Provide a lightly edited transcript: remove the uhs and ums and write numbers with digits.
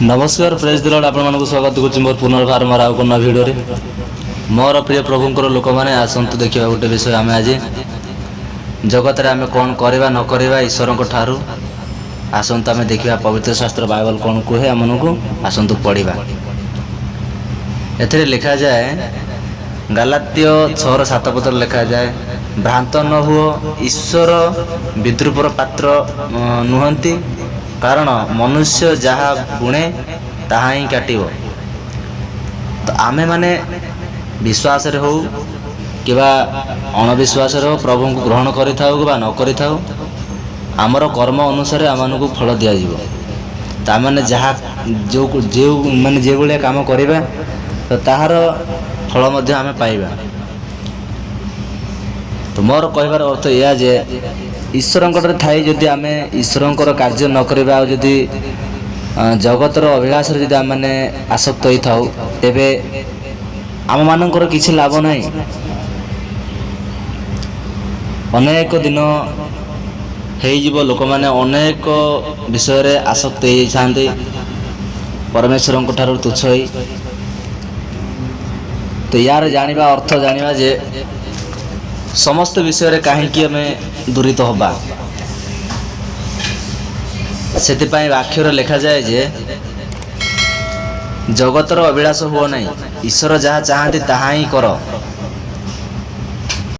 नमस्कार प्रेज दिलड आपको स्वागत करुँ मोर पुनर्बार मोर आउ कोन भिडियो रे मोर प्रिय प्रभुंकर लोक मैंने आसतु देखा गोटे विषय आम आज जगत रे आम कौन करवा न करवा ईश्वर ठारू आसतु आम देखा पवित्र शास्त्र बाइबल कौन कहे आमको आसतु पढ़ा ए लिखा जाए गालात्य 6:7 पद लिखा जाए भ्रांत न हुओ ईश्वर विद्रूपर पात्र नुहंती कारण मनुष्य जहाँ बुणे ताहा ही काटिब। तो आमे माने विश्वास रे हो कि अणविश्वास हो प्रभु को ग्रहण करि थाउ बा न करि थाउ आमर कर्म अनुसार आमको फल दिया जिवो। ता माने जहाँ जो माने जे भलिया काम करिबा तो ताहार फल मध्य आमे पाइबा। तो मोर कहबार अर्थ या जे ईश्वर थाई जदि आम ईश्वर कार्य न करवा जदि जगतर अभिलाष जदि आम मैंने आसक्त हो थाउ तेबे आम मानकर किसी लाभ नहीं। अनेक दिन हो लोक मैंने अनेक विषय रे आसक्त हो परमेश्वर ठारू तुच्छ होई। तो यार जानिबा अर्थ जानिबा जे समस्त विषय रे कहीं आम दूरित हवा से वाक्यर लिखा जाए जे जगतर अभिलाष हुओ नहीं ईश्वर जहाँ चाहती ताहा ही कर।